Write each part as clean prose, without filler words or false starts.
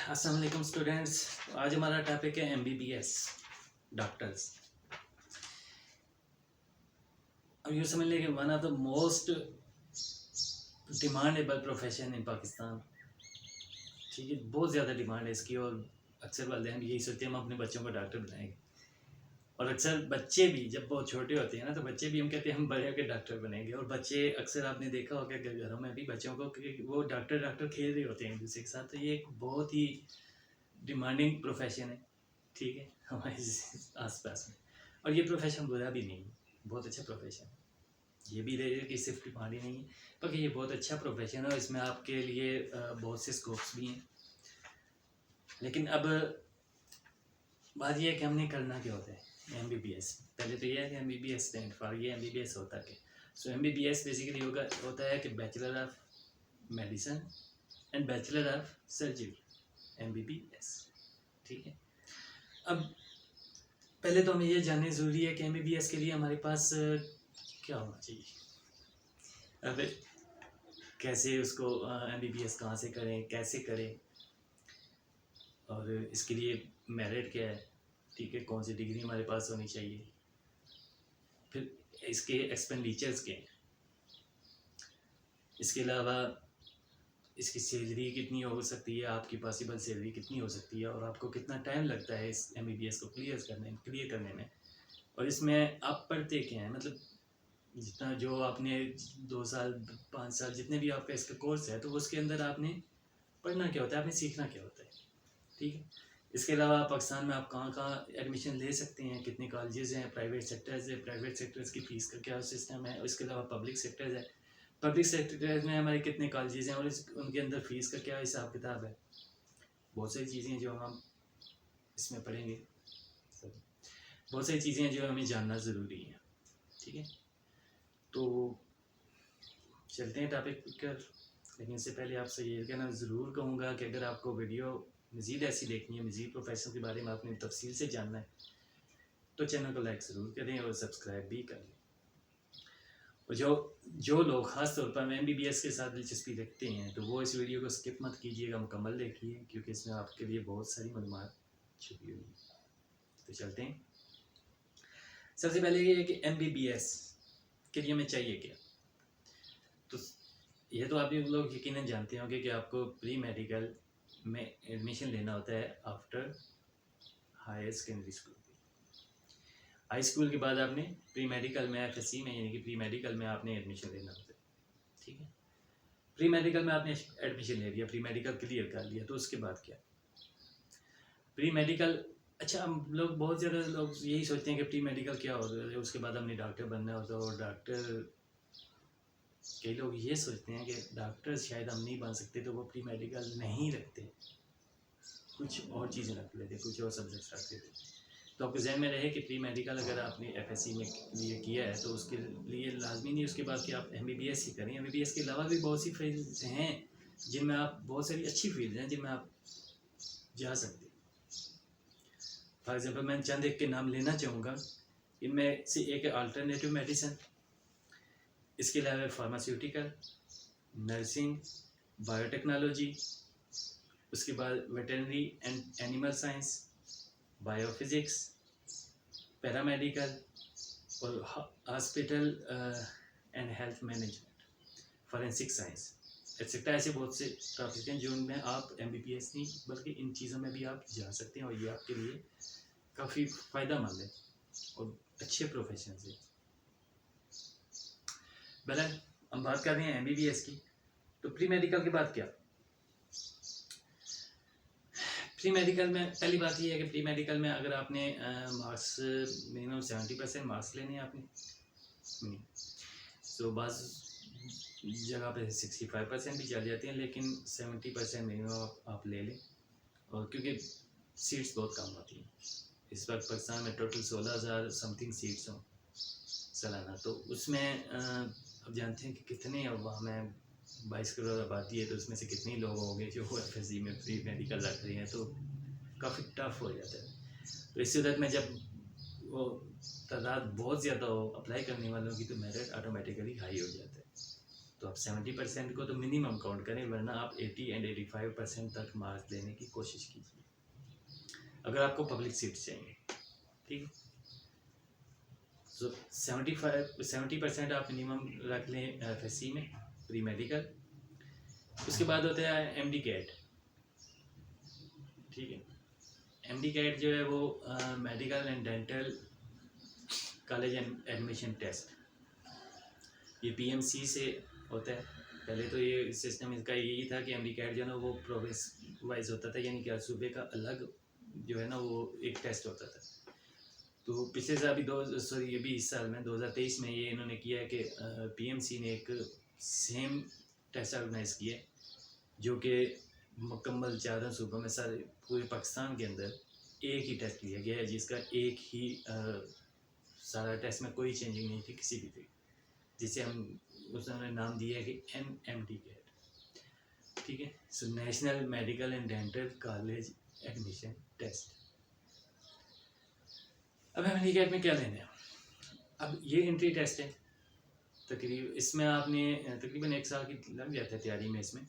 अस्सलाम वालेकुम स्टूडेंट्स। आज हमारा टॉपिक है एमबीबीएस डॉक्टर्स। अब यूँ समझ लें कि one of the most demandable profession in Pakistan. ठीक है, बहुत ज़्यादा डिमांड है इसकी और अक्सर वालिदैन यही सोचते हैं हम अपने बच्चों को डॉक्टर बनाएंगे। और अक्सर बच्चे भी जब बहुत छोटे होते हैं ना तो बच्चे भी हम कहते हैं हम बड़े होकर डॉक्टर बनेंगे। और बच्चे अक्सर आपने देखा होगा कि घरों में भी बच्चों को कि वो डॉक्टर डॉक्टर खेल रहे होते हैं एक दूसरे के साथ। तो ये एक बहुत ही डिमांडिंग प्रोफेशन है, ठीक है, हमारे आसपास में। और ये प्रोफेशन बुरा भी नहीं है, बहुत अच्छा प्रोफेशन है। ये भी रहे कि सिर्फ डिमांड ही नहीं है बल्कि ये बहुत अच्छा प्रोफेशन है और इसमें आपके लिए बहुत से स्कोप्स भी हैं। लेकिन अब बात यह है कि हमने करना क्या होता है एमबीबीएस। पहले तो ये है कि एमबीबीएस स्टैंड फॉर ये एमबीबीएस होता है। सो एमबीबीएस बेसिकली होता है कि bachelor of medicine and bachelor of surgery, MBBS. ठीक है, अब पहले तो हमें ये जानना ज़रूरी है कि एमबीबीएस के लिए हमारे पास क्या होना चाहिए। अब कैसे उसको एमबीबीएस कहाँ से करें, कैसे करें, और इसके लिए मेरिट क्या है, ठीक है, कौन सी डिग्री हमारे पास होनी चाहिए, फिर इसके एक्सपेंडिचर्स क्या हैं, इसके अलावा इसकी सैलरी कितनी हो सकती है, आपकी पॉसिबल सैलरी कितनी हो सकती है, और आपको कितना टाइम लगता है इस एमबीबीएस को क्लियर करने में। और इसमें आप पढ़ते क्या हैं, मतलब जितना जो आपने 2 साल 5 साल जितने भी आपका इसका कोर्स है तो उसके अंदर आपने पढ़ना क्या होता है, आपने सीखना क्या होता है। ठीक है, इसके अलावा पाकिस्तान में आप कहाँ कहाँ एडमिशन ले सकते हैं, कितने कॉलेजेस हैं, प्राइवेट सेक्टर्स है, प्राइवेट सेक्टर्स की फ़ीस का क्या सिस्टम है। इसके अलावा पब्लिक सेक्टर्स है, पब्लिक सेक्टर्स में हमारे कितने कॉलेजेस हैं और उनके अंदर फ़ीस का क्या हिसाब किताब है। बहुत सारी चीज़ें हैं जो हम इसमें पढ़ेंगे, बहुत सारी चीज़ें हैं जो हमें जानना ज़रूरी है। ठीक है, तो चलते हैं टॉपिक पर। लेकिन इससे पहले आपसे ये कहना ज़रूर कहूँगा कि अगर आपको वीडियो मज़ीद ऐसी देखनी है, मज़ीद प्रोफेशन के बारे में आपने तफसील से जानना है तो चैनल को लाइक ज़रूर करें और सब्सक्राइब भी कर लें। और जो लोग ख़ास तौर पर एमबीबीएस के साथ दिलचस्पी रखते हैं तो वो इस वीडियो को स्किप मत कीजिएगा, मुकम्मल देखिए क्योंकि इसमें आपके लिए बहुत सारी मालूमात छुपी हुई है। तो चलते हैं। सबसे पहले ये है कि एमबीबीएस के लिए हमें चाहिए क्या। तो ये तो आप लोग यकीनन जानते होंगे कि आपको प्री मेडिकल में एडमिशन लेना होता है after higher secondary school. High school के बाद आपने प्री मेडिकल में एफएससी में यानी कि प्री मेडिकल में आपने एडमिशन लेना होता है। ठीक है, प्री मेडिकल में आपने एडमिशन ले लिया, प्री मेडिकल क्लियर कर लिया, तो उसके बाद क्या प्री मेडिकल। अच्छा, हम लोग बहुत ज़्यादा लोग यही सोचते हैं कि प्री मेडिकल क्या होता है, उसके बाद हमने डॉक्टर बनना होता है। और डॉक्टर कई लोग ये सोचते हैं कि डॉक्टर शायद हम नहीं बन सकते तो वो प्री मेडिकल नहीं रखते, कुछ और चीज़ें रख लेते, कुछ और सब्जेक्ट्स रख लेते। तो आपके जहन में रहे कि प्री मेडिकल अगर आपने एफएससी में लिए किया है तो उसके लिए लाजमी नहीं उसके बाद कि आप एमबीबीएस ही करें। एमबीबीएस के अलावा भी बहुत सी फील्ड्स हैं जिनमें आप, बहुत सारी अच्छी फील्ड हैं जिनमें आप जा सकते हैं। फॉर एग्ज़ाम्पल मैं चंद एक के नाम लेना चाहूँगा। इनमें से एक है अल्टरनेटिव मेडिसिन, इसके अलावा फार्मास्यूटिकल, नर्सिंग, बायोटेक्नोलॉजी, उसके बाद veterinary and animal science, biophysics, paramedical और hospital and health management, forensic science etcetera. ऐसे बहुत से टॉपिक हैं जो उनमें आप एमबीबीएस नहीं बल्कि इन चीज़ों में भी आप जा सकते हैं और ये आपके लिए काफ़ी फ़ायदेमंद है और अच्छे प्रोफेशन है। बहरहाल हम बात कर रहे हैं एमबीबीएस की। तो प्री मेडिकल के बाद क्या, प्री मेडिकल में पहली बात ये है कि प्री मेडिकल में अगर आपने मार्क्स मिनिमम 70% मार्क्स लेने हैं आपने, तो बाज़ जगह पे 65% भी चल जाते हैं, लेकिन 70% मिनिमम आप ले लें। और क्योंकि सीट्स बहुत कम होती हैं, इस वक्त पाकिस्तान में टोटल 16,000 समथिंग सीट्स हों सालाना, तो उसमें अब जानते हैं कि कितने, अब वहाँ में 22 करोड़ आबादी है तो उसमें से कितने लोग होंगे जो एफएससी में प्री मेडिकल रख रहे हैं, तो काफ़ी टफ हो जाता है। तो इस सूरत में जब वो तादाद बहुत ज़्यादा हो अप्लाई करने वालों की तो मेरिट ऑटोमेटिकली हाई हो जाता है। तो आप 70% को तो मिनिमम काउंट करें, वरना आप 80 एंड 85% तक मार्क्स लेने की कोशिश कीजिए अगर आपको पब्लिक सीट चाहिए। ठीक है, सो 70% आप मिनिमम रख लें FSC में, प्री मेडिकल। उसके बाद होता है MD कैट। ठीक है, MD कैट जो है वो medical and dental college admission test, ये PMC से होता है। पहले तो ये सिस्टम इसका यही था कि MD कैट जो है ना वो प्रोविंस वाइज होता था, यानी कि हर सूबे का अलग जो है ना वो एक टेस्ट होता था। तो पिछले साल भी ये भी इस साल में 2023 में ये इन्होंने किया है कि PMC ने एक सेम टेस्ट ऑर्गेनाइज किया है, जो कि मुकम्मल 4 सूबों में सारे पूरे पाकिस्तान के अंदर एक ही टेस्ट लिया गया है, जिसका एक ही सारा टेस्ट में कोई चेंजिंग नहीं थी किसी भी तरीके, जिसे हम उसने नाम दिया है कि NMD कैट। ठीक है, so national medical and dental college admission test. अब MD कैट में क्या लेना है? अब ये एंट्री टेस्ट है, इसमें आपने तकरीबन 1 साल की लग जाता है तैयारी में इसमें।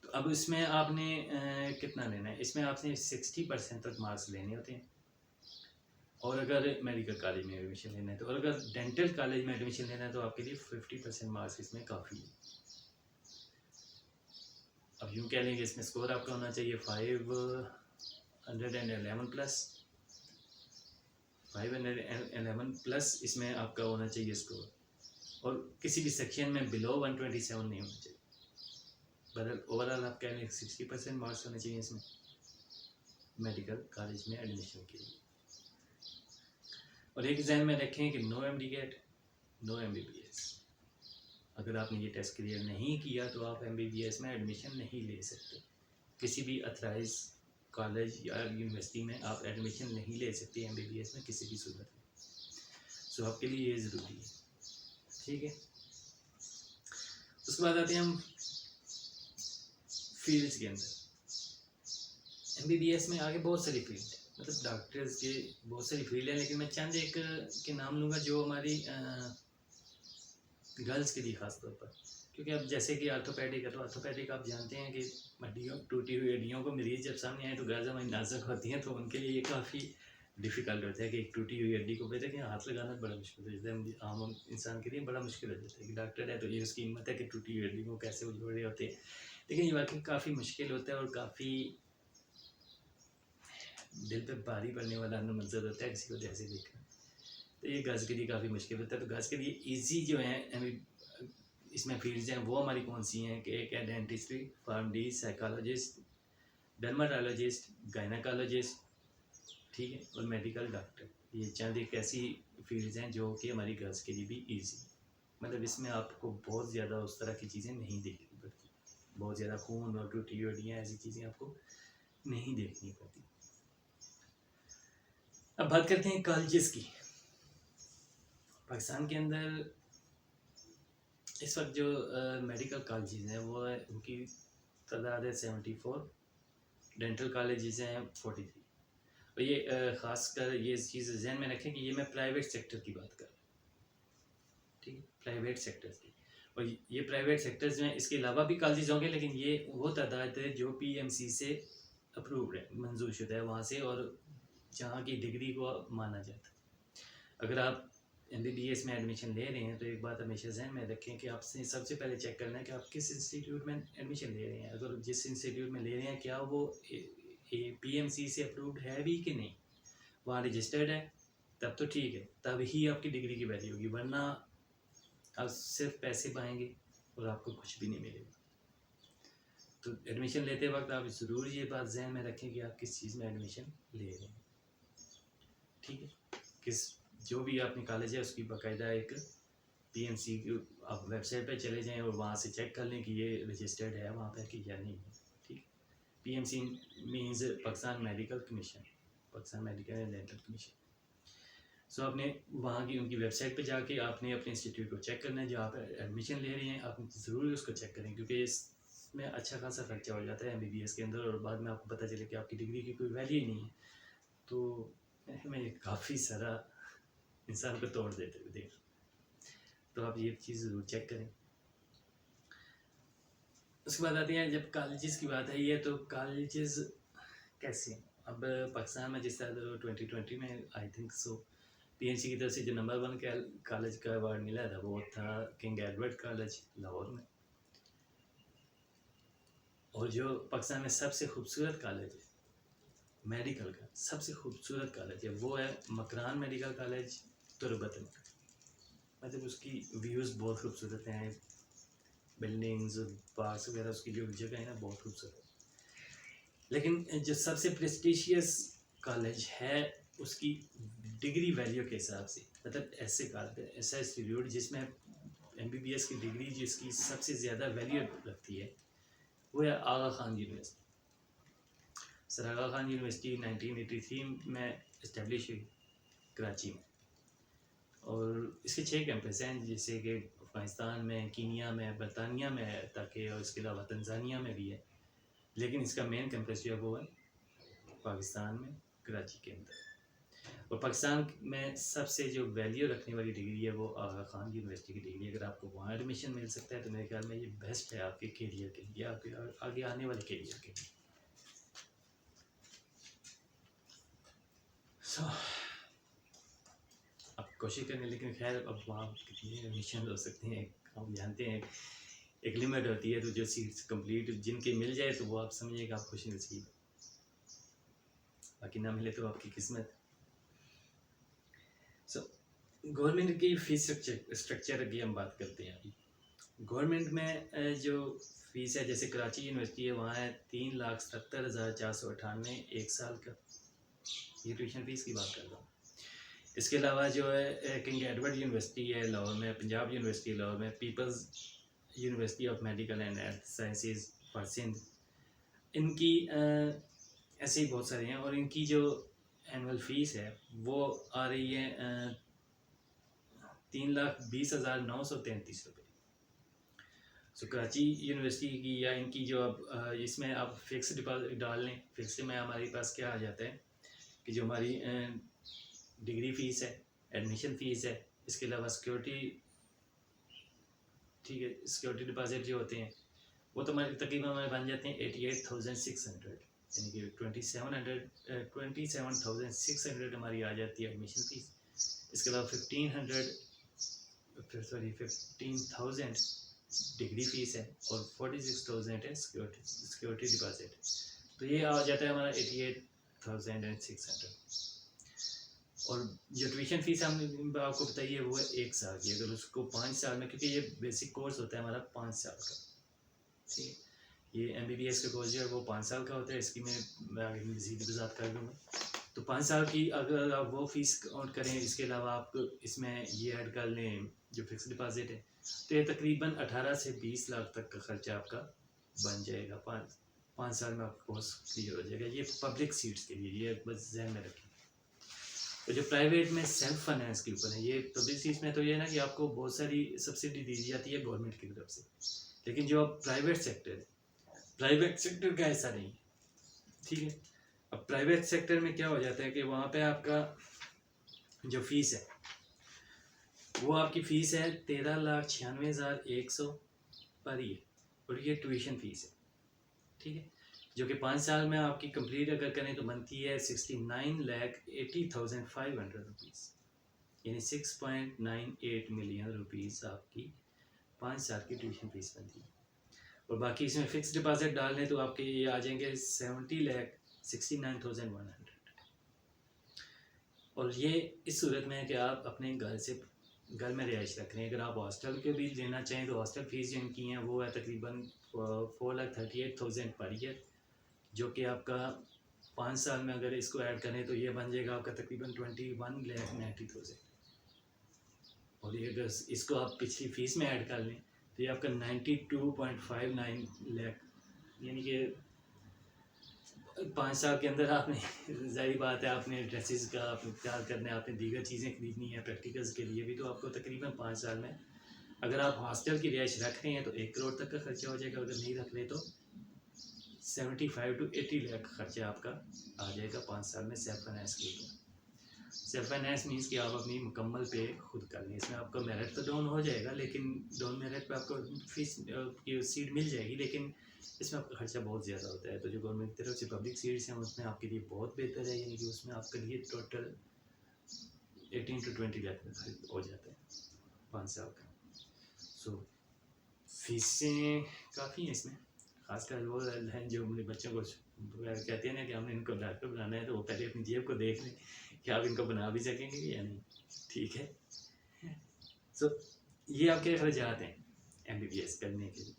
तो अब इसमें आपने कितना लेना है? इसमें आपने 60% तक मार्क्स लेने होते हैं, और अगर मेडिकल कॉलेज में एडमिशन लेना है तो, और अगर डेंटल कॉलेज में एडमिशन लेना है तो आपके लिए 50% मार्क्स इसमें काफ़ी है। अब यूँ कह लेंगे इसमें स्कोर आपका होना चाहिए 511 प्लस, 511 प्लस इसमें आपका होना चाहिए स्कोर, और किसी भी सेक्शन में बिलो 127 नहीं होना चाहिए। बदल ओवरऑल आप कह लें 60% मार्क्स होने चाहिए इसमें मेडिकल कॉलेज में एडमिशन के लिए। और एक जहन में रखें कि no MD CAT, no MBBS। अगर आपने ये टेस्ट क्लियर नहीं किया तो आप MBBS में एडमिशन नहीं ले सकते। किसी भी अथराइज कॉलेज या यूनिवर्सिटी में आप एडमिशन नहीं ले सकते MBBS में किसी भी सूरत में। सो आपके लिए ये ज़रूरी है। ठीक है, उसके बाद आते हैं हम फील्ड्स के अंदर। MBBS में आगे बहुत सारी फील्ड है, मतलब डॉक्टर्स के बहुत सारी फील्ड है, लेकिन मैं चंद एक के नाम लूँगा जो हमारी गर्ल्स के लिए ख़ास तौर पर, क्योंकि अब जैसे कि ऑर्थोपेडिक है, तो ऑर्थोपेडिक आप जानते हैं कि हड्डियों, टूटी हुई हड्डियों को मरीज जब सामने आए तो गर्ल्स हमारी नाजुक होती हैं, तो उनके लिए ये काफ़ी डिफ़िकल्ट होता है कि एक टूटी हुई हड्डी को बेहतर कि हाथ लगाना बड़ा मुश्किल हो जाता है, आम इंसान के लिए बड़ा मुश्किल हो जाता है कि डॉक्टर है तो ये उसकी हिम्मत है कि टूटी हुई हड्डी को कैसे उजोड़ रहे होते हैं, लेकिन ये वाकई काफ़ी मुश्किल होता है और काफ़ी दिल पे भारी पड़ने वाला मंजर होता है किसी को जैसे देखना। तो ये गर्ल्स के लिए काफ़ी मुश्किल होता है। तो गर्ल्स के लिए ईजी जो है इसमें फील्ड्स हैं वो हमारी कौन सी हैं कि एक है dentistry, PharmD, psychologist, dermatologist, gynaecologist, ठीक है, और मेडिकल डॉक्टर। ये चंद एक ऐसी फील्ड्स हैं जो कि हमारी गर्ल्स के लिए भी ईजी, मतलब इसमें आपको बहुत ज़्यादा उस तरह की चीज़ें नहीं देखनी पड़ती, बहुत ज़्यादा खून और टूटी हड्डियाँ ऐसी चीज़ें आपको नहीं देखनी पड़ती। अब बात करते हैं कॉलेजेस की। पाकिस्तान के अंदर इस वक्त जो मेडिकल कॉलेजेस हैं वो है, उनकी तादाद है 74, डेंटल कॉलेजेस हैं 43। और ये ख़ासकर ये चीज़ जहन में रखें कि ये मैं प्राइवेट सेक्टर की बात कर रहा हूँ, ठीक है, प्राइवेट सेक्टर्स की। और ये प्राइवेट सेक्टर्स में इसके अलावा भी कॉलेजेस होंगे, लेकिन ये वो तादाद है जो PMC से अप्रूव्ड है, मंजूर शुदा है वहाँ से, और जहाँ की डिग्री को माना जाता है। अगर आप MBBS में एडमिशन ले रहे हैं तो एक बात हमेशा जहन में रखें कि आपसे सबसे पहले चेक करना है कि आप किस इंस्टीट्यूट में एडमिशन ले रहे हैं। अगर जिस इंस्टीट्यूट में ले रहे हैं क्या वो PMC से अप्रूव्ड है भी कि नहीं, वहाँ रजिस्टर्ड है, तब तो ठीक है, तब ही आपकी डिग्री की वैल्यू होगी, वरना आप सिर्फ पैसे पाएंगे और आपको कुछ भी नहीं मिलेगा। तो एडमिशन लेते वक्त आप ज़रूर ये बात जहन में रखें कि आप किस चीज़ में एडमिशन ले रहे हैं, ठीक है। किस जो भी आपने कॉलेज है उसकी बाकायदा एक PMC की आप वेबसाइट पे चले जाएं और वहाँ से चेक कर लें कि ये रजिस्टर्ड है वहाँ पे कि या नहीं है, ठीक। PMC means Pakistan medical commission, Pakistan medical and dental commission. So आपने वहाँ की उनकी वेबसाइट पे जाके आपने अपने इंस्टीट्यूट को चेक करना है, जो आप एडमिशन ले रहे हैं आप ज़रूर उसको चेक करें, क्योंकि इसमें अच्छा खासा खर्चा हो जाता है MBBS के अंदर, और बाद में आपको पता चले कि आपकी डिग्री की कोई वैल्यू ही नहीं है, तो मैं काफ़ी सारा इंसान को तोड़ देते हुए देख। तो आप ये चीज़ ज़रूर चेक करें। उसके बाद आते हैं, जब कॉलेजेस की बात आई है तो कॉलेजेस कैसे हैं? अब पाकिस्तान में जिस तरह 2020 में आई थिंक सो पीएनसी की तरफ से जो नंबर 1 कॉलेज का अवार्ड मिला था वो था किंग एडवर्ड कॉलेज लाहौर में। और जो पाकिस्तान में सबसे खूबसूरत कॉलेज है मेडिकल का, सबसे खूबसूरत कॉलेज है वो है मकरान मेडिकल कॉलेज तुर्बत में। मतलब उसकी व्यूज़ बहुत खूबसूरत हैं, बिल्डिंग्स पार्क्स वगैरह, उसकी जो जगह है ना बहुत खूबसूरत है। लेकिन जो सबसे प्रेस्टिशियस कॉलेज है उसकी डिग्री वैल्यू के हिसाब से, मतलब ऐसे कॉलेज, ऐसा इंस्टीट्यूट जिसमें एमबीबीएस की डिग्री जिसकी सबसे ज़्यादा वैल्यू रखती है वो है आगा खान यूनिवर्सिटी। सर आगा खान यूनिवर्सिटी 1983 में इस्टेब्लिश हुई कराची में, और इसके 6 कैंपस हैं, जैसे कि अफ़गानिस्तान में, कीनिया में, बरतानिया में है, ताकि और इसके अलावा तंजानिया में भी है। लेकिन इसका मेन कैंपस जो है वो है पाकिस्तान में कराची के अंदर। और पाकिस्तान में सबसे जो वैल्यू रखने वाली डिग्री है वो आगा खान यूनिवर्सिटी की डिग्री। अगर आपको वहाँ एडमिशन मिल सकता है तो मेरे ख्याल में ये बेस्ट है आपके करियर के लिए, आपके आगे आने वाले करियर के लिए। आप कोशिश करें, लेकिन खैर अब वहाँ कितनी एडमिशन हो सकते हैं आप जानते हैं, एक लिमिट होती है। तो जो सीट्स कंप्लीट जिनके मिल जाए तो वो आप समझिएगा आप खुश नसीब, बाकी ना मिले तो आपकी किस्मत। गवर्नमेंट की फ़ीस स्ट्रक्चर की हम बात करते हैं। अभी गवर्नमेंट में जो फ़ीस है, जैसे कराची यूनिवर्सिटी है वहाँ है 3,70,498 एक साल का, ये ट्यूशन फ़ीस की बात कर रहा हूँ। इसके अलावा जो है किंग एडवर्ड यूनिवर्सिटी है लाहौर में, पंजाब यूनिवर्सिटी लाहौर में, peoples university of medical and health sciences for Sindh, इनकी ऐसे ही बहुत सारे हैं। और इनकी जो एनुअल फ़ीस है वो आ रही है 3,20,933 रुपये। सो कराची यूनिवर्सिटी की या इनकी जो अब इसमें आप फिक्स डिपॉजिट डाल लें, फिक्स में हमारे पास क्या आ जाता है कि जो हमारी डिग्री फ़ीस है, एडमिशन फ़ीस है, इसके अलावा सिक्योरिटी, ठीक है, सिक्योरिटी डिपॉजिट जो होते हैं वो तो हमारे तकरीबन हमारे बन जाते हैं 88,600, यानी कि 27,600 हमारी आ जाती है एडमिशन फ़ीस। इसके अलावा 15,000 डिग्री फ़ीस है और 46,000 है सिक्योरिटी डिपॉजिट। तो ये आ जाता है हमारा 88,600। और जो ट्यूशन फ़ीस हम आपको बताइए वो है 1 साल की। अगर उसको 5 साल में, क्योंकि ये बेसिक कोर्स होता है हमारा 5 साल का, ठीक है, ये एमबीबीएस का कोर्स जो है वो 5 साल का होता है। इसकी मैं आगे मज़ीद वज़ाहत कर दूँगा। तो 5 साल की अगर आप वो फ़ीस काउंट करें, इसके अलावा आप इसमें ये ऐड कर लें जो फिक्स डिपॉजिट है, तो ये तकरीबन 18 से 20 लाख तक का ख़र्चा आपका बन जाएगा। 5 साल में आपका कोर्स क्लियर हो जाएगा। ये पब्लिक सीट्स के लिए, ये बस जहन में रखें। तो जो प्राइवेट में सेल्फ फाइनेंस के ऊपर है, ये पब्लिक सीट्स में तो ये है ना कि आपको बहुत सारी सब्सिडी दी जाती है गवर्नमेंट की तरफ से, लेकिन जो प्राइवेट सेक्टर है, प्राइवेट सेक्टर का ऐसा नहीं है, ठीक है। अब प्राइवेट सेक्टर में क्या हो जाता है कि वहाँ पे आपका जो फीस है वो आपकी फ़ीस है 13,96,100 पर ईयर, और ये ट्यूशन फ़ीस है, ठीक है, जो कि 5 साल में आपकी कंप्लीट अगर करें तो बनती है 69,80,500 रुपीज़, यानी 6.98 मिलियन रुपीज़ आपकी 5 साल की ट्यूशन फ़ीस बनती है। और बाकी इसमें फ़िक्स डिपॉजिट डाल लें तो आपके ये आ जाएंगे 70,69,100। और ये इस सूरत में है कि आप अपने घर में रिहाइश रख रहे हैं। अगर आप हॉस्टल के भी लेना चाहें तो हॉस्टल फ़ीस जो इनकी हैं वो है तकरीबन 4,38,000 पर ईयर, जो कि आपका 5 साल में अगर इसको ऐड करें तो ये बन जाएगा आपका तकरीबन 21,90,000। और ये अगर इसको आप पिछली फ़ीस में ऐड कर लें तो ये आपका 92.59 लाख, यानी कि 5 साल के अंदर आपने ज़ाहिर बात है आपने ड्रेसेस का आपने तैयार करना है, आपने दीगर चीज़ें खरीदनी है प्रैक्टिकल्स के लिए भी, तो आपको तकरीबन 5 साल में अगर आप हॉस्टल की रिहाइश रख रहे हैं तो 1 करोड़ तक का खर्चा हो जाएगा। अगर नहीं रख रहे तो 75 to 80 लाख खर्चा आपका आ जाएगा 5 साल में सेल्फ फाइनेंस के ऊपर। सेल्फ फाइनेंस मीन्स कि आप अपनी मुकम्मल पे खुद कर लें। इसमें आपका मेरिट तो डाउन हो जाएगा, लेकिन डाउन मेरिट पे आपको फीस की सीट मिल जाएगी, लेकिन इसमें आपका खर्चा बहुत ज़्यादा होता है। तो जो गवर्नमेंट की तरफ से पब्लिक सीट्स हैं उसमें आपके लिए बहुत बेहतर है, यानी कि उसमें आपके लिए टोटल 18 to 20 लाख में खर्च हो जाता है 5 साल का। सो फीसें काफ़ी हैं इसमें, खासकर वो हैं जो अपने बच्चों को कहते हैं ना कि हमने इनको डॉक्टर बनाना है, तो वो पहले अपनी जेब को देख लें कि आप इनको बना भी सकेंगे या नहीं। ठीक है। सो ये आपके अखराजात हैं MBBS करने के लिए।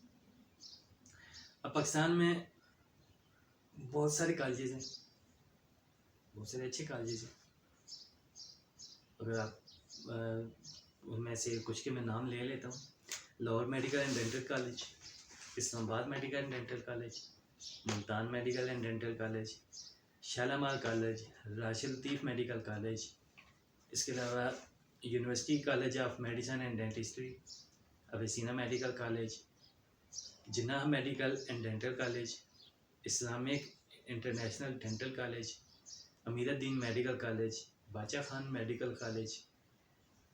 अब पाकिस्तान में बहुत सारे कॉलेजेस हैं, बहुत सारे अच्छे कॉलेजेस हैं। अगर आप उनमें से कुछ के मैं नाम ले लेता हूँ। Lahore medical and dental college, Islamabad medical and dental college, Multan medical and dental college, Shalamar college, Rashid Latif medical college, इसके अलावा university college of medicine and dentistry, Avicenna medical college, Jinnah medical and dental college, Islamic international dental college, Amiruddin medical college, Bacha Khan medical college,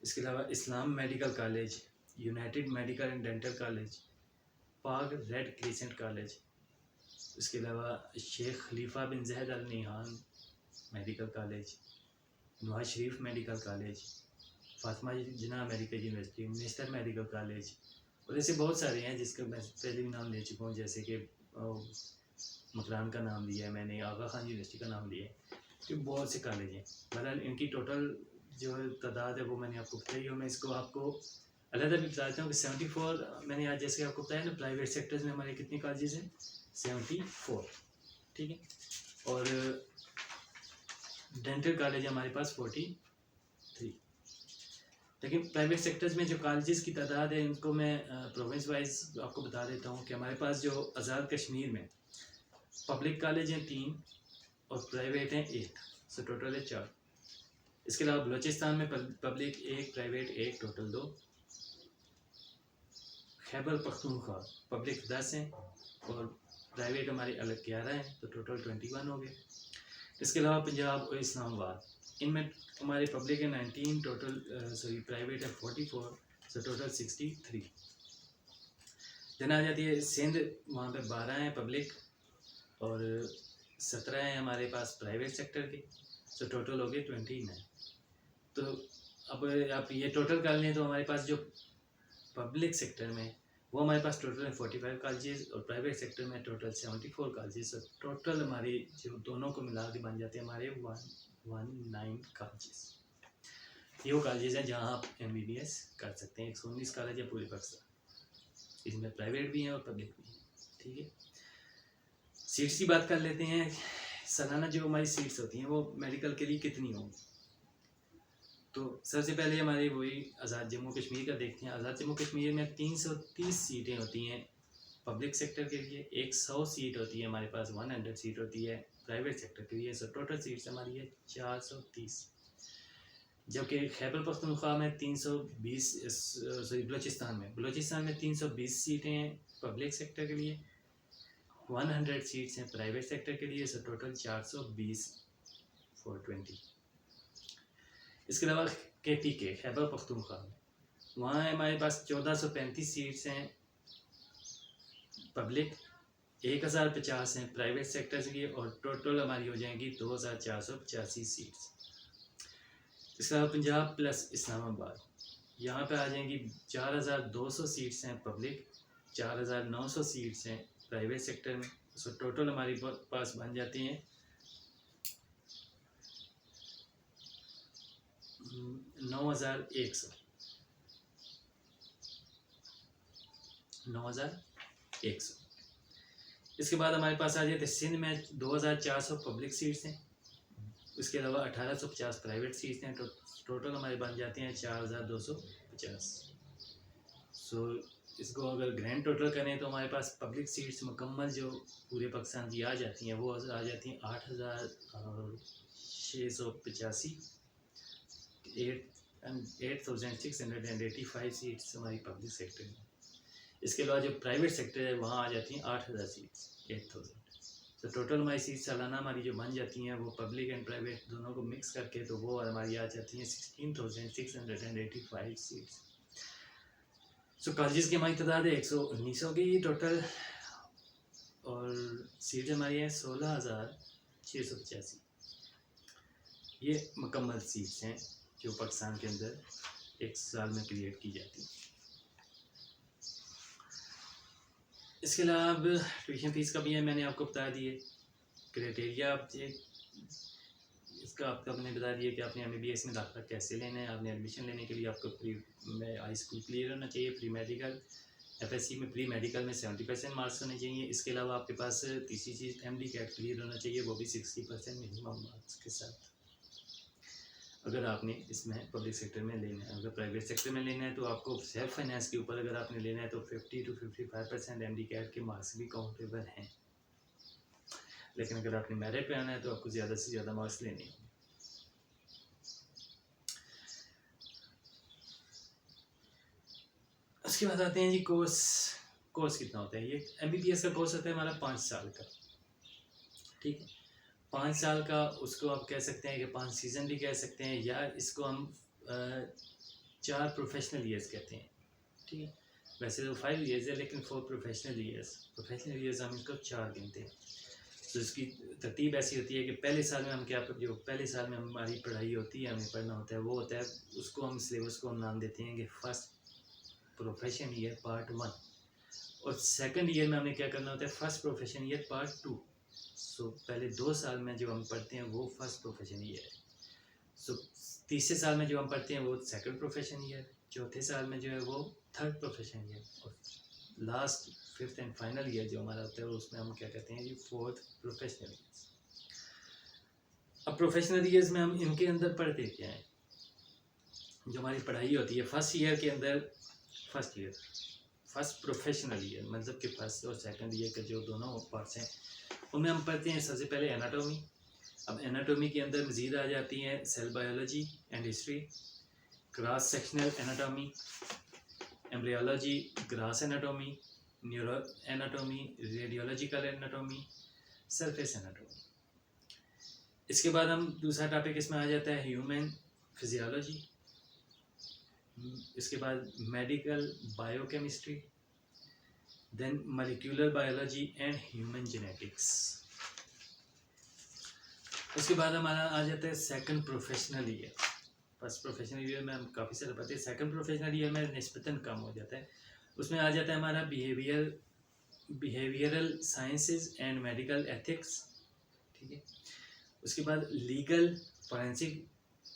इसके अलावा Islam medical college, united medical and dental college, Pak red crescent college, इसके अलावा Sheikh खलीफा बिन Zayed Al Nahyan medical college, Nawaz Sharif medical college, Fatima Jinnah medical university, minister medical college, और ऐसे बहुत सारे हैं जिसका मैं पहले भी नाम ले चुका हूँ, जैसे कि मकरान का नाम लिया है मैंने, आगा खान यूनिवर्सिटी का नाम लिया है। तो बहुत से कॉलेज हैं, मतलब इनकी टोटल जो तादाद है वो मैंने आपको बताई। और मैं इसको आपको अलग भी बताता हूँ कि 74 मैंने आज जैसे आपको बताया ना, प्राइवेट सेक्टर्स में हमारे कितने कॉलेजेस हैं, 74। ठीक है। और डेंटल कॉलेज हमारे पास 43। लेकिन प्राइवेट सेक्टर्स में जो कॉलेजेस की तादाद है उनको मैं प्रोविंस वाइज आपको बता देता हूँ कि हमारे पास जो आज़ाद कश्मीर में पब्लिक कॉलेज हैं 3 और प्राइवेट हैं 1, सो टोटल है 4। इसके अलावा बलूचिस्तान में public 1, private 1, total 2। Khyber Pakhtunkhwa public 10 हैं और प्राइवेट हमारे अलग 11 हैं, तो टोटल 21 हो गए। इसके अलावा पंजाब और इस्लामाबाद, इनमें हमारे पब्लिक है 19, टोटल प्राइवेट है 44, सो टोटल 63। देन आ जाती है सिंध, वहाँ पे 12 हैं पब्लिक और 17 हैं हमारे पास प्राइवेट सेक्टर के, सो टोटल हो गए 29। तो अब आप ये टोटल कर लें तो हमारे पास जो पब्लिक सेक्टर में वो हमारे पास टोटल है 45 कॉलेजेस और प्राइवेट सेक्टर में टोटल 74 कॉलेजेस। टोटल हमारी जो दोनों को मिला के बन जाते हैं हमारे 119 कॉलेजेस। ये वो कॉलेजेस हैं जहाँ आप MBBS कर सकते हैं। 119 कॉलेज है पूरे पाकिस्तान, इसमें प्राइवेट भी हैं और पब्लिक भी हैं। ठीक है। सीट्स की बात कर लेते हैं। सालाना जो हमारी सीट्स होती हैं वो मेडिकल के लिए कितनी होंगी, तो सबसे पहले हमारी वही आज़ाद जम्मू कश्मीर का देखते हैं। आज़ाद जम्मू कश्मीर में 330 सीटें होती हैं पब्लिक सेक्टर के लिए, 100 सीट होती है हमारे पास, 100 सीट होती है प्राइवेट सेक्टर के लिए। सो टोटल सीट्स हमारी है 430। जबकि खैबर पख्तूनख्वा में 320, बलूचिस्तान में 320 सीटें हैं पब्लिक सेक्टर के लिए, 100 सीट्स हैं प्राइवेट सेक्टर के लिए। So total 420 for 20। इसके अलावा KPK खैबर पख्तूनख्वा में, वहाँ हमारे पास 1435 सीट्स हैं पब्लिक, 1050 हैं प्राइवेट सेक्टर के लिए और टोटल हमारी हो जाएंगी 2485 सीट्स। इसके अलावा पंजाब प्लस इस्लामाबाद, यहाँ पे आ जाएंगी 4200 सीट्स हैं पब्लिक, 4900 सीट्स हैं प्राइवेट सेक्टर में। सो टोटल हमारे पास बन जाती हैं 9100। इसके बाद हमारे पास आ जाते सिंध में 2400 पब्लिक सीट्स हैं, इसके अलावा 1850 प्राइवेट सीट्स हैं। तो टोटल हमारे बन जाते हैं 4250। सो इसको अगर ग्रैंड टोटल करें तो हमारे पास पब्लिक सीट्स मुकम्मल जो पूरे पाकिस्तान की आ जाती हैं वो आ जाती हैं 8685, 8685 सीट्स हमारी पब्लिक सेक्टर में। इसके अलावा जो प्राइवेट सेक्टर है वहाँ आ जाती हैं 8000 सीट्स, 8000। तो टोटल हमारी सीट सालाना हमारी जो बन जाती हैं वो पब्लिक एंड प्राइवेट दोनों को मिक्स करके तो वो हमारी आ जाती हैं 16,685 सीट्स। सो कॉलेजेस की हमारी तादाद है 119 होगी टोटल, और सीट हमारी है 16,685। ये मुकम्मल सीट्स हैं जो पाकिस्तान के अंदर एक साल में क्रिएट की जाती हैं। इसके अलावा अब ट्यूशन फीस का भी है, मैंने आपको बता दिए। क्राइटेरिया इसका आपको मैंने बता दिया कि आपने MBBS में दाखिला कैसे लेना है। आपने एडमिशन लेने के लिए आपको प्री हाई स्कूल क्लियर होना चाहिए, प्री मेडिकल FSC में प्री मेडिकल में 70% मार्क्स होने चाहिए। इसके अलावा आपके पास तीसरी चीज़ MD कैट क्लियर होना चाहिए, वो भी 60% मिनिमम मार्क्स के साथ, अगर आपने इसमें पब्लिक सेक्टर में लेना है। अगर प्राइवेट सेक्टर में लेना है तो आपको सेल्फ फाइनेंस के ऊपर अगर आपने लेना है तो 50 to 55% MD कैट के मार्क्स भी काउंटेबल हैं, लेकिन अगर आपने मेरिट पे आना है तो आपको ज़्यादा से ज़्यादा मार्क्स लेने हैं। उसके बाद आते हैं जी कोर्स कितना होता है। ये MBBS का कोर्स होता है हमारा 5 साल का, ठीक है। 5 साल का उसको आप कह सकते हैं कि 5 सीज़न भी कह सकते हैं, या इसको हम 4 प्रोफेशनल ईयर्स कहते हैं, ठीक है। वैसे तो 5 ईयर्स है, लेकिन 4 प्रोफेशनल ईयर्स हम इसको 4 गिनते हैं। तो इसकी तरतीब ऐसी होती है कि पहले साल में हम जो पहले साल में हमारी पढ़ाई होती है, हमें पढ़ना होता है, वो होता है उसको हम सिलेबस को हम नाम देते हैं कि फर्स्ट प्रोफेशन ईयर पार्ट 1, और सेकंड ईयर में हमें क्या करना होता है फर्स्ट प्रोफेशन ईयर पार्ट 2। सो पहले 2 साल में जो हम पढ़ते हैं वो फर्स्ट प्रोफेशन ईयर है। सो तीसरे साल में जो हम पढ़ते हैं वो सेकंड प्रोफेशन ईयर, चौथे साल में जो है वो थर्ड प्रोफेशन ईयर, और last 5th and final year जो हमारा होता है उसमें हम क्या कहते हैं जी 4th प्रोफेशनल ईयर्स। अब प्रोफेशनल ईयर्स में हम इनके अंदर पढ़ते क्या हैं, जो हमारी पढ़ाई होती है फर्स्ट ईयर के अंदर, फर्स्ट प्रोफेशनल ईयर मतलब कि फर्स्ट और सेकंड ईयर के जो दोनों पार्ट्स हैं उनमें हम पढ़ते हैं सबसे पहले एनाटॉमी। अब एनाटॉमी के अंदर मज़ीद आ जाती हैं cell biology and history, cross sectional anatomy, embryology, gross anatomy, neuro anatomy, radiological anatomy, surface anatomy. इसके बाद हम दूसरा टॉपिक इसमें आ जाता है ह्यूमन फिजियोलॉजी। इसके बाद medical biochemistry, then molecular biology and human genetics. उसके बाद हमारा आ जाता है second professional year. First professional year में हम काफ़ी सारे पढ़ते हैं, सेकंड प्रोफेशनल ईयर में निस्बतन कम हो जाता है। उसमें आ जाता है हमारा behavioural sciences and medical ethics, ठीक है। उसके बाद legal, forensic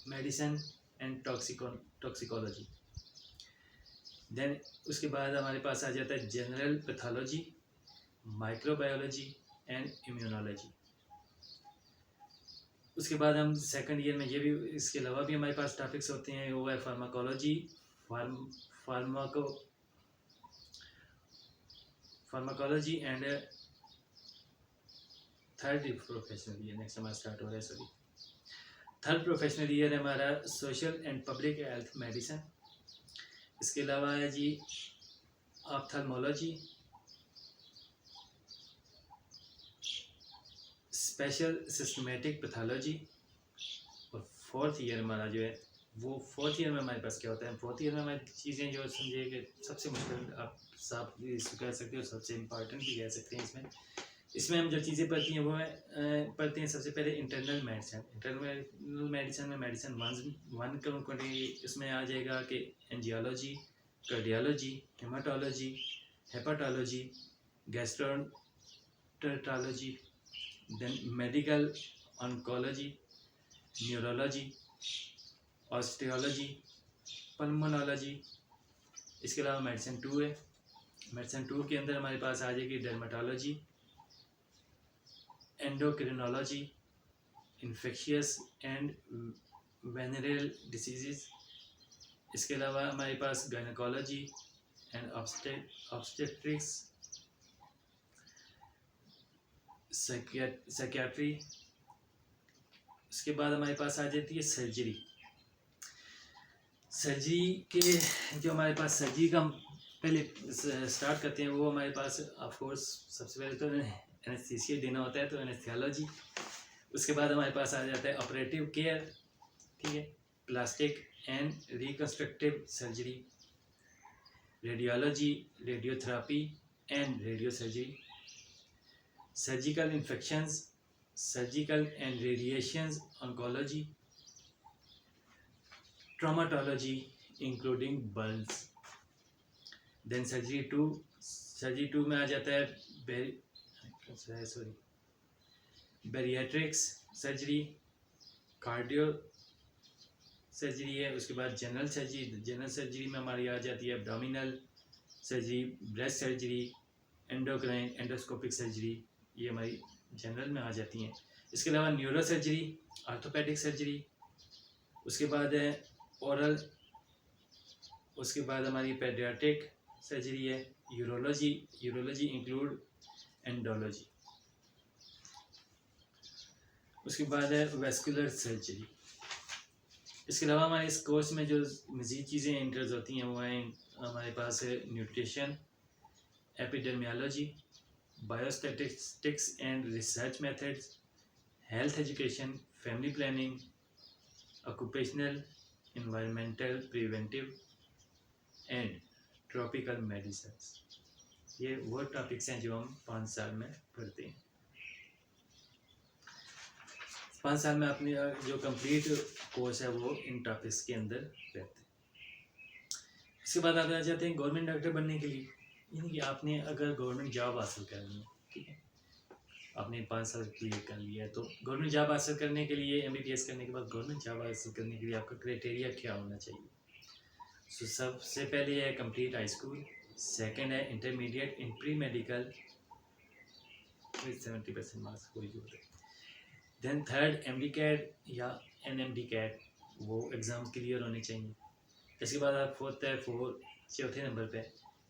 medicine and toxicology. Then उसके बाद हमारे पास आ जाता है general pathology, microbiology and immunology. उसके बाद हम सेकंड ईयर में ये भी इसके अलावा भी हमारे पास टॉपिक्स होते हैं, वो है pharmacology, pharmacology and third professional year next हमारा स्टार्ट हो रहा है। सॉरी, थर्ड प्रोफेशनल ईयर है हमारा social and public health medicine. इसके अलावा है जी ऑप्थेल्मोलॉजी, स्पेशल सिस्टमेटिक पैथोलॉजी, और फोर्थ ईयर हमारा जो है वो फोर्थ ईयर में हमारे पास क्या होता है, फोर्थ ईयर में हमारी चीज़ें जो समझिए कि सबसे मुश्किल आप साफ इसको कह सकते हो, सबसे इम्पॉर्टेंट भी कह सकते हैं। इसमें हम जो चीज़ें पढ़ती हैं वो है पढ़ते हैं सबसे पहले इंटरनल मेडिसिन में मेडिसिन 1 क्वांटिटी इसमें आ जाएगा कि angiology, cardiology, haematology, hepatology, gastroenterology, then medical oncology, neurology, osteology, pulmonology. इसके अलावा मेडिसिन 2 है। मेडिसिन 2 के अंदर हमारे पास आ जाएगी dermatology, endocrinology, infectious and venereal diseases. इसके अलावा हमारे पास गायनेकोलॉजी एंड ऑब्स्टेट्रिक्स, साइकियाट्री। उसके बाद हमारे पास आ जाती है सर्जरी के जो हमारे पास सर्जरी का हम पहले स्टार्ट करते हैं वो हमारे पास ऑफ कोर्स सबसे पहले तो एनेस्थीसिया देना होता है तो एनेस्थियोलॉजी। उसके बाद हमारे पास आ जाता है ऑपरेटिव केयर, ठीक है, plastic and reconstructive surgery, radiology, radiotherapy and radio surgery, surgical infections, surgical and radiations oncology, traumatology including burns. Then surgery two में आ जाता है बैरियाट्रिक्स सर्जरी, कार्डियो सर्जरी है। उसके बाद जनरल सर्जरी में हमारी आ जाती है abdominal surgery, breast surgery, endocrine endoscopic surgery, ये हमारी जनरल में आ जाती हैं। इसके अलावा न्यूरो सर्जरी, आर्थोपेडिक सर्जरी, उसके बाद है ओरल, उसके बाद हमारी पेडियाट्रिक सर्जरी है, यूरोलॉजी इंक्लूड एंडोलॉजी, उसके बाद है वेस्कुलर सर्जरी। इसके अलावा हमारे इस कोर्स में जो मज़ीद चीज़ें इंटर्स होती हैं वो हैं हमारे पास है nutrition, epidemiology, biostatistics and research methods, health education, family planning, occupational, environmental, preventive and tropical medicine. ये वो टॉपिक्स हैं जो हम 5 साल में पढ़ते हैं। 5 साल में अपनी जो कंप्लीट कोर्स है वो इन टॉपिक्स के अंदर रहते हैं। इसके बाद आप आ जाते हैं गवर्नमेंट डॉक्टर बनने के लिए, यानी कि आपने अगर गवर्नमेंट जॉब हासिल करनी है, ठीक है, आपने 5 साल क्लियर कर लिया है, तो गवर्नमेंट जॉब हासिल करने के लिए MBBS करने के बाद गवर्नमेंट जॉब हासिल करने के लिए आपका क्राइटेरिया क्या होना चाहिए? सो सबसे पहले है कंप्लीट हाई स्कूल, सेकेंड है intermediate in pre medical with 70% marks, कोई जो है। देन थर्ड MD कैट या NMD कैट, वो एग्ज़ाम क्लियर होने चाहिए। इसके बाद आप चौथे नंबर पे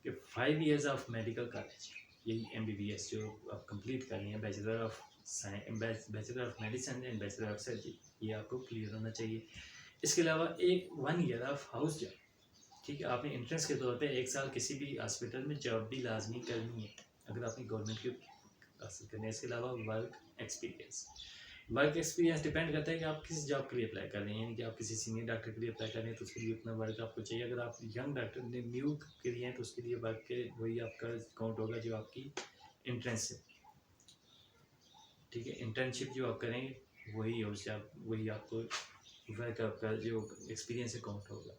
कि 5 इयर्स ऑफ मेडिकल कॉलेज, यही MBBS जो आप कंप्लीट कर रही हैं, bachelor of medicine and bachelor of surgery, ये आपको क्लियर होना चाहिए। इसके अलावा 1 ईयर ऑफ हाउस जॉब, ठीक है, आपने इंट्रेंस के तौर पे 1 साल किसी भी हॉस्पिटल में जॉब भी लाजमी करनी है अगर आपने गवर्नमेंट की हासिल करनी है। इसके अलावा वर्क एक्सपीरियंस डिपेंड करता है कि आप किस जॉब के लिए अप्लाई कर रहे हैं, यानी कि आप किसी सीनियर डॉक्टर के लिए अप्लाई कर रहे हैं तो उसके लिए उतना वर्क आपको चाहिए। अगर आप यंग डॉक्टर न्यू के लिए हैं तो उसके लिए वर्क के वही आपका काउंट होगा जो आपकी इंट्रेंस है, ठीक है, इंटर्नशिप जो आप करेंगे वही आपको वर्क आपका जो एक्सपीरियंस है काउंट होगा।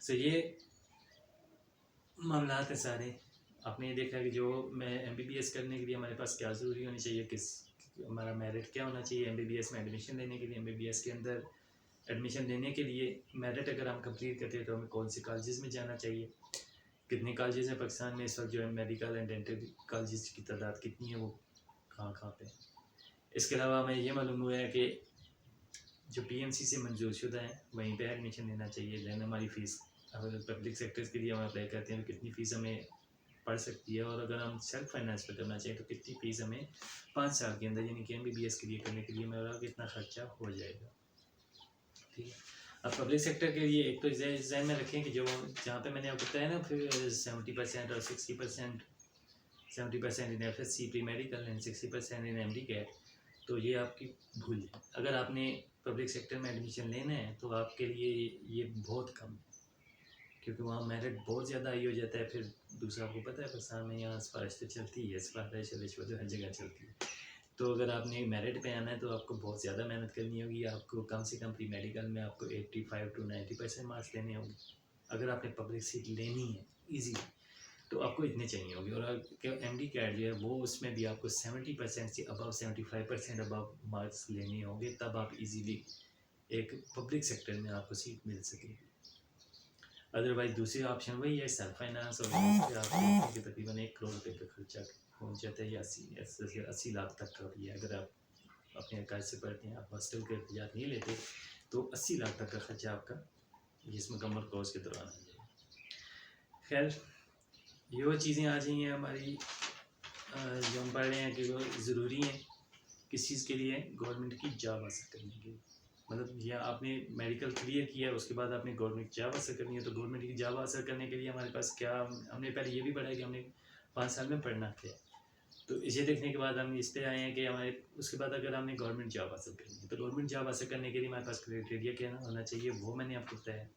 सो ये मामला है सारे। आपने ये देखा कि जो मैं MBBS करने के लिए हमारे पास क्या ज़रूरी होनी चाहिए, हमारा मेरिट क्या होना चाहिए MBBS में एडमिशन लेने के लिए। MBBS के अंदर एडमिशन लेने के लिए मेरिट अगर हम कंप्लीट करते हैं तो हमें कौन से कॉलेजेस में जाना चाहिए, कितने कॉलेजेस हैं पाकिस्तान में इस वक्त, जो है मेडिकल एंड डेंटल कॉलेजेस की तादाद कितनी है, वो कहाँ पे है। इसके अलावा हमें ये मालूम हुआ है कि जो PMC से मंजूर शुदा है वहीं पर एडमिशन लेना चाहिए। दैन हमारी फ़ीस, अगर पब्लिक सेक्टर्स के लिए हम अप्लाई करते हैं तो कितनी फ़ीस हमें पड़ सकती है, और अगर हम सेल्फ फाइनेंस पे करना चाहिए तो कितनी फ़ीस हमें 5 साल के अंदर, यानी कि MBBS के लिए करने के लिए मेरा कितना खर्चा हो जाएगा, ठीक है। अब पब्लिक सेक्टर के लिए एक तो जहन में रखें कि जो जहाँ पे मैंने आपको बताया ना फिर 70% और 60%, 70% in FSC pre medical and 60% in MD CAT, तो ये आपकी भूल है। अगर आपने पब्लिक सेक्टर में एडमिशन लेना है तो आपके लिए ये बहुत कम है, क्योंकि वहाँ मेरिट बहुत ज़्यादा हाई हो जाता है। फिर दूसरा आपको पता है पाकिस्तान में यहाँ सिफारिश तो चलती है, सिफारिश रिश्वत तो हर जगह चलती है। तो अगर आपने मेरिट पे आना है तो आपको बहुत ज़्यादा मेहनत करनी होगी। आपको कम से कम प्री मेडिकल में आपको 85 to 90% मार्क्स लेने होंगे। अगर आपने पब्लिक सीट लेनी है ईजी तो आपको इतने चाहिए होगी। और MD कैट जो है वो उसमें भी आपको 70% से अबव 75% अबव मार्क्स लेने होंगे, तब आप ईजीली एक पब्लिक सेक्टर में आपको सीट मिल सकेगी। अदरवाइज दूसरी ऑप्शन वही है सेल्फ फाइनेंस, और आपको तकरीबन 1 करोड़ रुपये का खर्चा पहुंच जाता है, या 80 लाख तक का भी है। अगर आप अपने कर्ज से पढ़ते हैं, आप हॉस्टल के एहतियात नहीं लेते तो 80 लाख तक का खर्चा आपका इस मुकम्मल कोर्स के दौरान आ जाएगा। खैर ये वो चीज़ें आ जाएंगी हमारी जो हम पढ़ रहे हैं कि वो ज़रूरी हैं किस चीज़ के लिए, गवर्नमेंट की जॉब हासिल करने के लिए। मतलब या आपने मेडिकल क्लियर किया है उसके बाद आपने गवर्नमेंट जॉब हासिल करनी है, तो गवर्नमेंट की जॉब हासिल करने के लिए हमारे पास क्या, हमने पहले ये भी पढ़ा है कि हमने 5 साल में पढ़ना क्या है। तो इसे देखने के बाद हम इस पे आए हैं कि हमारे उसके बाद अगर हमने गवर्नमेंट जॉब हासिल करनी है तो गवर्नमेंट जॉब हासिल करने के लिए हमारे पास क्राइटेरिया क्या होना चाहिए वो मैंने आपको बताया।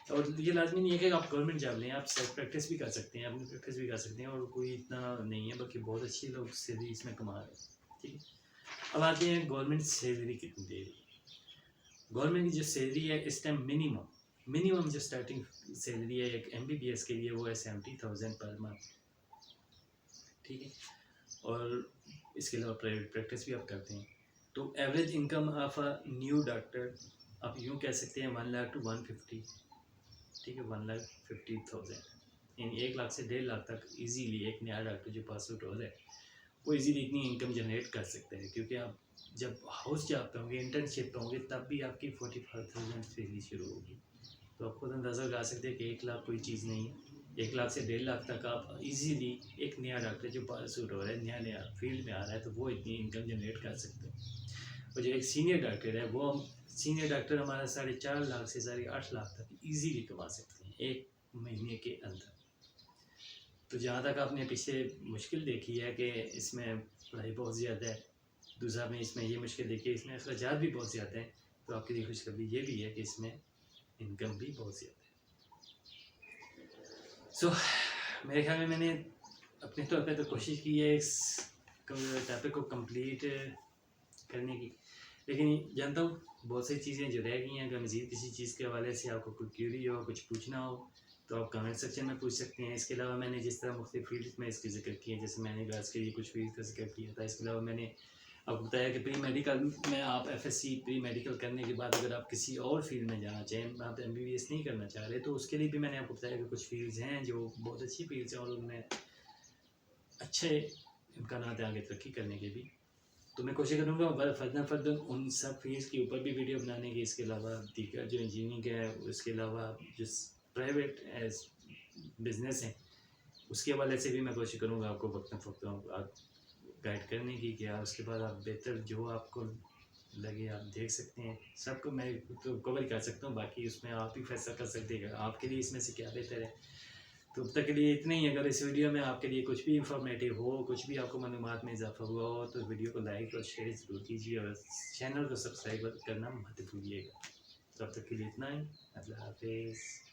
और ये लाजमी नहीं है कि आप गवर्नमेंट जॉब लें, आप सेल्फ प्रैक्टिस भी कर सकते हैं, अपनी प्रैक्टिस भी कर सकते हैं, और कोई इतना नहीं है, बल्कि बहुत अच्छे लोग सैलरी इसमें कमा रहे हैं। ठीक है, अब आते हैं गवर्नमेंट सैलरी कितनी दे रही है। गवर्नमेंट की जो सैलरी है इस टाइम मिनिमम जो स्टार्टिंग सैलरी है एक MBBS के लिए वो है 70,000 पर मंथ। ठीक है, और इसके अलावा प्राइवेट प्रैक्टिस भी आप करते हैं, तो average income of a new doctor आप यूँ कह सकते हैं 1 लाख to 150। ठीक है, 1,50,000 यानी 1 लाख से 1.5 लाख तक इजीली एक नया डॉक्टर जो पास आउट हो रहा है वो इजीली इतनी इनकम जनरेट कर सकते हैं। क्योंकि आप जब हाउस जॉब पे होंगे, इंटर्नशिप पे होंगे, तब भी आपकी 45,000 सैलरी शुरू होगी। तो आप खुद अंदाज़ा लगा सकते हैं कि 1 लाख कोई चीज़ नहीं है। 1 लाख से 1.5 लाख तक आप इजीली एक नया डॉक्टर जो पास आउट हो रहा है, नया फील्ड में आ रहा है, तो वो इतनी इनकम जनरेट कर सकते हैं। और जो एक सीनियर डॉक्टर है वो सीनियर डॉक्टर हमारा 4.5 लाख से 8.5 लाख तक इजीली कमा सकते हैं एक महीने के अंदर। तो जहाँ तक आपने पीछे मुश्किल देखी है कि इसमें पढ़ाई बहुत ज़्यादा है, दूसरा आपने इसमें ये मुश्किल देखी है इसमें अखराजात भी बहुत ज़्यादा हैं, तो आपके लिए खुशखबरी ये भी है कि इसमें इनकम भी बहुत ज़्यादा है। सो मेरे ख्याल में मैंने अपने तौर पे तो कोशिश की है इस टॉपिक को कंप्लीट करने की, लेकिन जानता हूँ बहुत सी चीज़ें जो रह गई हैं। अगर मज़ीद किसी चीज़ के हवाले से आपको कोई क्यूरी हो, कुछ पूछना हो, तो आप कमेंट सेक्शन में पूछ सकते हैं। इसके अलावा मैंने जिस तरह मुख्तलिफ फील्ड में इसकी जिक्र किया है, जैसे मैंने गर्ल्स के लिए कुछ फील्ड का जिक्र किया था, इसके अलावा मैंने आपको बताया कि प्री मेडिकल में आप FSC प्री मेडिकल करने के बाद अगर आप किसी और फील्ड में जाना चाहें, आप MBBS नहीं करना चाह रहे, तो उसके लिए भी मैंने आपको बताया कि कुछ फील्ड्स हैं जो बहुत अच्छी फील्ड्स हैं और उनमें अच्छे इम्कान हैं आगे तरक्की करने के भी। तो मैं कोशिश करूँगा फर्दर उन सब फील्ड्स के ऊपर भी वीडियो बनाने की। इसके अलावा दीगर जो इंजीनियरिंग है, उसके अलावा जो प्राइवेट एज बिजनेस है, उसके हवाले से भी मैं कोशिश करूँगा आपको वक्त गाइड करने की। क्या उसके बाद आप बेहतर जो आपको लगे आप देख सकते हैं। सबको मैं तो कवर कर सकता हूँ, बाकी उसमें आप ही फैसला कर सकते हैं आपके लिए इसमें से क्या बेहतर है। तो अब तक के लिए इतना ही। अगर इस वीडियो में आपके लिए कुछ भी इंफॉर्मेटिव हो, कुछ भी आपको मालूमात में इजाफा हुआ हो, तो वीडियो को लाइक और शेयर ज़रूर कीजिए और चैनल को सब्सक्राइब करना मत भूलिएगा। तब तक के लिए इतना ही। अल्लाह हाफिज़।